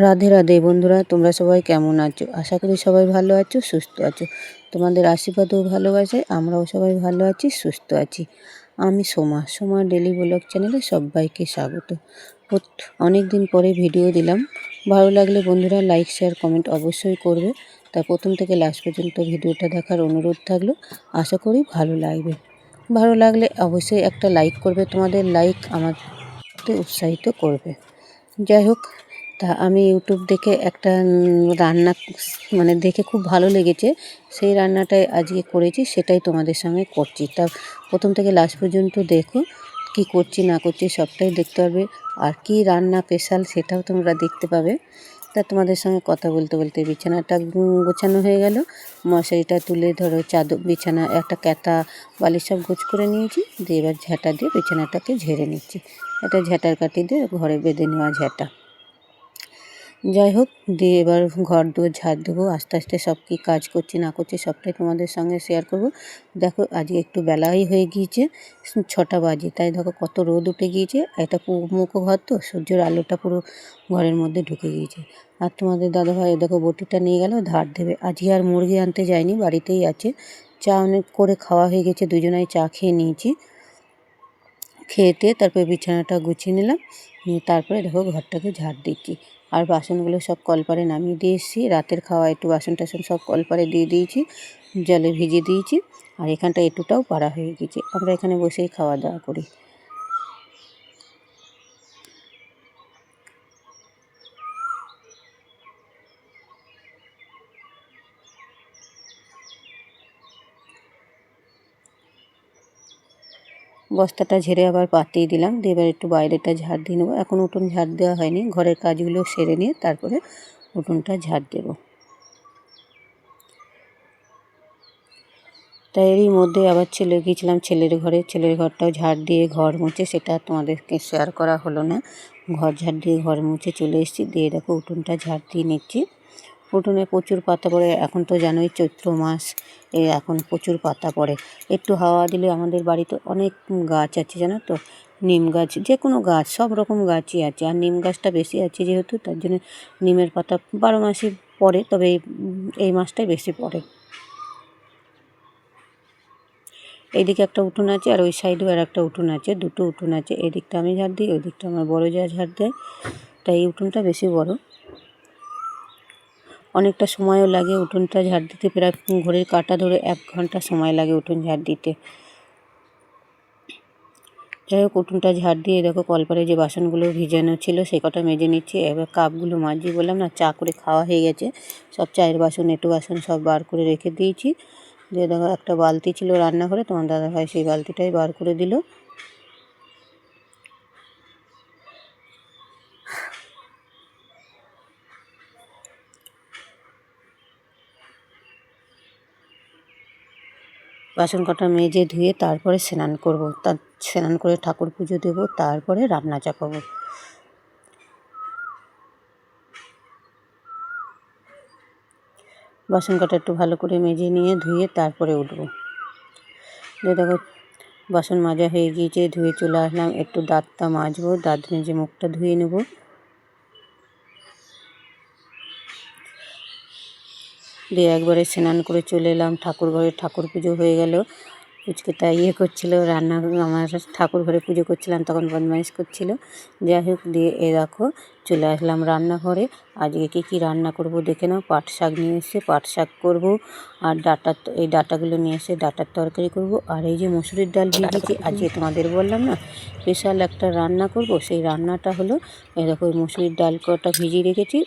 রাধে রাধে বন্ধুরা, তোমরা সবাই কেমন আছো? আশা করি সবাই ভালো আছো, সুস্থ আছো। তোমাদের আশীর্বাদ ও ভালোবাসায় আমরাও সবাই ভালো আছি, সুস্থ আছি। আমি সোমা ডেলি ব্লগ চ্যানেলে সবাইকে স্বাগত। অনেক দিন পরে ভিডিও দিলাম। ভালো লাগলে বন্ধুরা লাইক শেয়ার কমেন্ট অবশ্যই করবে। তাই প্রথম থেকে লাস্ট পর্যন্ত ভিডিওটা দেখার অনুরোধ থাকলো। আশা করি ভালো লাগবে। ভালো লাগলে অবশ্যই একটা লাইক করবে। তোমাদের লাইক আমাকে উৎসাহিত করবে। যাই হোক, তা আমি ইউটিউব দেখে একটা রান্না দেখে খুব ভালো লেগেছে। সেই রান্নাটাই আজকে করেছি, সেটাই তোমাদের সঙ্গে করছি। তা প্রথম থেকে লাস্ট পর্যন্ত দেখো, কি করছি না করছি সবটাই দেখতে পারবে। আর কি রান্না স্পেশাল সেটাও তোমরা দেখতে পাবে। তা তোমাদের সঙ্গে কথা বলতে বলতে বিছানাটা গোছানো হয়ে গেল। মশারিটা তুলে ধরো, চাদর বিছানা একটা ক্যাথা বালিশ সব গোছ করে নিয়েছি। দিয়ে এবার ঝাঁটা দিয়ে বিছানাটাকে ঝেড়ে নিচ্ছি। এটা ঝাঁটার কাঠি দিয়ে ঘরে বেঁধে নেওয়া ঝাঁটা। যাই হোক, দিয়ে এবার ঘর দুয়ার ঝাড় দেবো। আস্তে আস্তে সব কী কাজ করছি না করছি সবটাই তোমাদের সঙ্গে শেয়ার করব। দেখো আজকে একটু বেলাই হয়ে গিয়েছে, 6টা বাজে। তাই দেখো কত রোদ উঠে গিয়েছে। এটা মুখো ঘর তো, সূর্যের আলোটা পুরো ঘরের মধ্যে ঢুকে গিয়েছে। আর তোমাদের দাদাভাই দেখো বটিটা নিয়ে গেল ধার দেবে। আজকে আর মুরগি আনতে যায়নি, বাড়িতেই আছে। চা অনেক করে খাওয়া হয়ে গেছে, দুজনাই চা খেয়ে নিয়েছি। খেতে তারপরে বিছানাটা গুছিয়ে নিলাম। নিয়ে তারপরে দেখো ঘরটাকে ঝাড় দিচ্ছি। আর বাসনগুলো সব কলপারে নামিয়ে দিয়ে এসেছি। রাতের খাওয়া একটু বাসন টাসন সব কলপারে দিয়ে দিয়েছি, জলে ভিজিয়ে দিয়েছি। আর এখানটা এটুটাও পাড়া হয়ে গেছে। আমরা এখানে বসেই খাওয়া দাওয়া করি। বস্তাটা ঝেড়ে আবার পাতিয়ে দিলাম। দিয়ে এবার একটু বাইরেটা ঝাড় দিয়ে নেবো। এখন উঠোন ঝাড় দেওয়া হয়নি, ঘরের কাজগুলো সেরে নিয়ে তারপরে উঠোনটা ঝাড় দেবো। তাই এরই মধ্যে আবার গিয়েছিলাম ছেলের ঘরে। ছেলের ঘরটাও ঝাড় দিয়ে ঘর মুছে, সেটা তোমাদেরকে শেয়ার করা হলো না। ঘর ঝাড় দিয়ে ঘর মুছে চলে এসেছি। দিয়ে দেখো উঠোনটা ঝাড় দিয়ে নিচ্ছি। উঠোনে প্রচুর পাতা পড়ে। এখন তো জানোই চৈত্র মাস, এখন প্রচুর পাতা পড়ে। একটু হাওয়া দিলে আমাদের বাড়িতে অনেক গাছ আছে জানো তো। নিম গাছ, যে কোনো গাছ, সব রকম গাছই আছে। আর নিম গাছটা বেশি আছে যেহেতু, তার জন্য নিমের পাতা 12 মাসই পড়ে, তবে এই মাসটাই বেশি পড়ে। এইদিকে একটা উঠোন আছে, আর ওই সাইডেও আর একটা উঠোন আছে। দুটো উঠোন আছে। এই দিকটা আমি ঝাড় দিই, ওই দিকটা আমার বড় যা ঝাড় দেয়। তাই এই উঠোনটা বেশি বড়। অনেকটা সময়ও লাগে উঠোনটা ঝাড় দিতে, প্রায় ঘড়ির কাঁটা ধরে 1 ঘন্টা সময় লাগে উঠোন ঝাড় দিতে। যাই হোক, উঠোনটা ঝাড় দিয়ে দেখো কলপারে যে বাসনগুলো ভিজানো ছিল সে কটা মেজে নিচ্ছি। এবার কাপগুলো মাজি, বললাম না চা করে খাওয়া হয়ে গেছে। সব চায়ের বাসন এঁটো বাসন সব বার করে রেখে দিয়েছি। দিয়ে দেখো একটা বালতি ছিল রান্নাঘরে, তোমার দাদাভাই সেই বালতিটাই বার করে দিল। বাসন কটা মেজে ধুয়ে তারপরে স্নান করব। স্নান করে ঠাকুর পুজো দেবো, তারপরে রান্না চাপাবো। বাসন কটা একটু ভালো করে মেজে নিয়ে ধুয়ে তারপরে উঠবো। দেখো বাসন মাজা হয়ে গিয়েছে, ধুয়ে চলে আসলাম। একটু দাঁতটা মাজবো, দাঁত মেজে মুখটা ধুয়ে নেব। দিয়ে একবারে স্নান করে চলে এলাম ঠাকুর ঘরে। ঠাকুর পুজো হয়ে গেল। পুচকেটা করছিল রান্না, আমার ঠাকুর ঘরে পুজো করছিলাম তখন বদমাইশ করছিল। যাই হোক, দিয়ে দেখো চলে আসলাম রান্নাঘরে। আজকে কী রান্না করব দেখে নাও। পাট শাক নিয়ে এসে পাট শাক করবো। আর এই ডাঁটাগুলো নিয়ে এসে ডাঁটার তরকারি করব। আর এই যে মসুরির ডাল ভিজিয়েছি, আজকে তোমাদের বললাম না স্পেশাল একটা রান্না করব। সেই রান্নাটা হলো এই দেখো, ওই মসুরির ডাল কটা ভিজিয়ে রেখেছি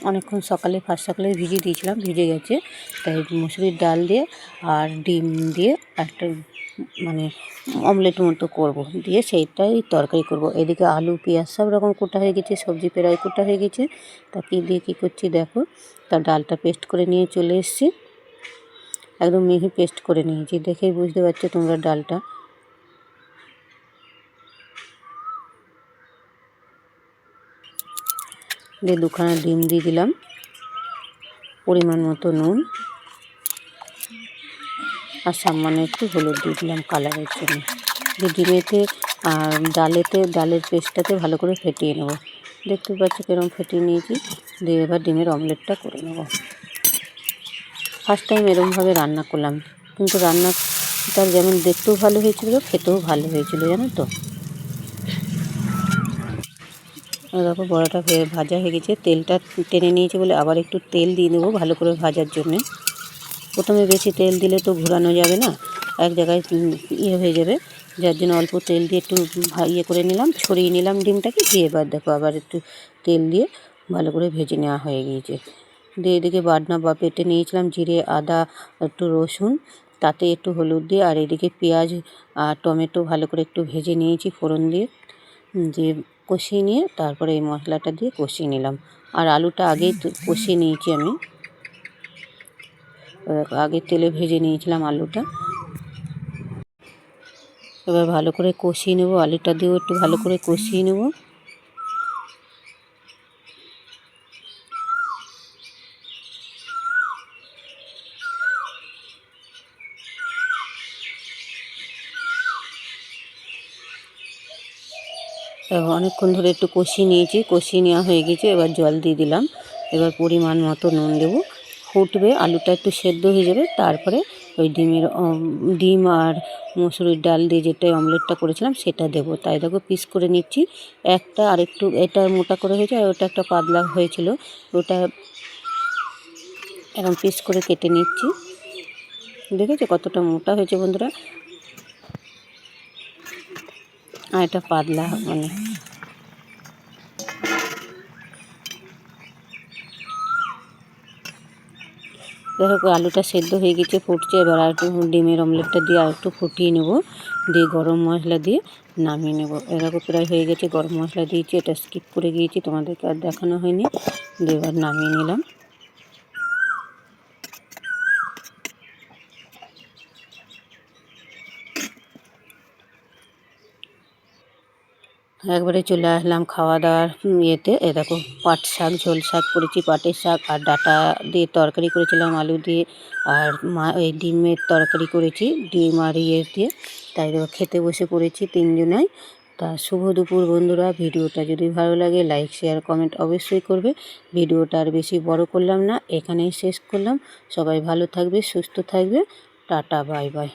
অনেকক্ষণ, ফার্স্ট সকালে ভিজিয়ে দিয়েছিলাম, ভিজে গেছে। তাই মসুরির ডাল দিয়ে আর ডিম দিয়ে একটা অমলেট মতো করব, দিয়ে সেইটাই তরকারি করব। এদিকে আলু পেঁয়াজ সব রকম কোটা হয়ে গেছে, সবজি প্রায় কোটা হয়ে গেছে। তা কী দিয়ে কী করছি দেখো। তা ডালটা পেস্ট করে নিয়ে চলে এসেছি, একদম মিহি পেস্ট করে নিয়েছি। দেখেই বুঝতে পারছো তোমরা ডালটা। দিয়ে 2খানা ডিম দিয়ে দিলাম, পরিমাণ মতো নুন, আর সামান্য একটু হলুদ দিয়ে দিলাম কালারের জন্য। দিয়ে ডিমেতে আর ডালের পেস্টটাতে ভালো করে ফেটিয়ে নেব। দেখতে পাচ্ছি কিরম ফেটিয়ে নিয়েছি। দিয়ে এবার ডিমের অমলেটটা করে নেব। ফার্স্ট টাইম এরকমভাবে রান্না করলাম, কিন্তু রান্নাটা যেমন দেখতেও ভালো হয়েছিল, খেতেও ভালো হয়েছিল, জানো তো। দেখো বড়াটা ভাজা হয়ে গেছে, তেলটা টেনে নিয়েছে বলে আবার একটু তেল দিয়ে দেবো ভালো করে ভাজার জন্যে। প্রথমে বেশি তেল দিলে তো ঘোরানো যাবে না, এক জায়গায় হয়ে যাবে, যার জন্য অল্প তেল দিয়ে একটু করে নিলাম, ছড়িয়ে নিলাম ডিমটাকে। দিয়ে এবার দেখো আবার একটু তেল দিয়ে ভালো করে ভেজে নেওয়া হয়ে গিয়েছে। দিয়ে এদিকে বাটনা বেটে নিয়েছিলাম জিরে, আদা, একটু রসুন, তাতে একটু হলুদ দিয়ে, আর এদিকে পেঁয়াজ আর টমেটো ভালো করে একটু ভেজে নিয়েছি ফোড়ন দিয়ে। দিয়ে কষিয়ে নিয়ে তারপরে এই মশলাটা দিয়ে কষিয়ে নিলাম। আর আলুটা আগেই কষিয়ে নিয়েছি আমি, আগে তেলে ভেজে নিয়েছিলাম আলুটা। এবার ভালো করে কষিয়ে নেব, আলুটা দিয়েও একটু ভালো করে কষিয়ে নেব। অনেকক্ষণ ধরে একটু কষিয়ে নিয়েছি, কষিয়ে নেওয়া হয়ে গেছে। এবার জল দিয়ে দিলাম, এবার পরিমাণ মতো নুন দেবো। ফুটবে, আলুটা একটু সেদ্ধ হয়ে যাবে, তারপরে ওই ডিম আর মসুরির ডাল দিয়ে যেটা অমলেটটা করেছিলাম সেটা দেবো। তাই দেখো পিস করে নিচ্ছি, একটা আর একটু এটা মোটা করে হয়েছে, আর ওটা একটা পাতলা হয়েছিল, ওটা এরকম পিস করে কেটে নিচ্ছি। দেখেছো কতটা মোটা হয়েছে বন্ধুরা, আর এটা পাতলা মানে। দেখো আলুটা সেদ্ধ হয়ে গেছে, ফুটছে। এবার আর একটু ডিমের অমলেটটা দিয়ে আর একটু ফুটিয়ে নেব, দিয়ে গরম মশলা দিয়ে নামিয়ে নেব। এরকম প্রায় হয়ে গেছে, গরম মশলা দিয়েছি, এটা স্কিপ করে গিয়েছি, তোমাদেরকে আর দেখানো হয়নি। দিয়ে এবার নামিয়ে নিলাম। একবারে চলে আসলাম খাওয়া দাওয়ার ইয়েতে। দেখো পাট শাক, ঝোল শাক করেছি, পাটের শাক, আর ডাঁটা দিয়ে তরকারি করেছিলাম আলু দিয়ে, আর এই ডিমের তরকারি করেছি, ডিম আর দিয়ে। তাই দেখো খেতে বসে পড়েছি তিনজনাই। তা শুভ দুপুর বন্ধুরা। ভিডিওটা যদি ভালো লাগে লাইক, শেয়ার, কমেন্ট অবশ্যই করবে। ভিডিওটা আর বেশি বড় করলাম না, এখানেই শেষ করলাম। সবাই ভালো থাকবে, সুস্থ থাকবে। Tata, bye bye.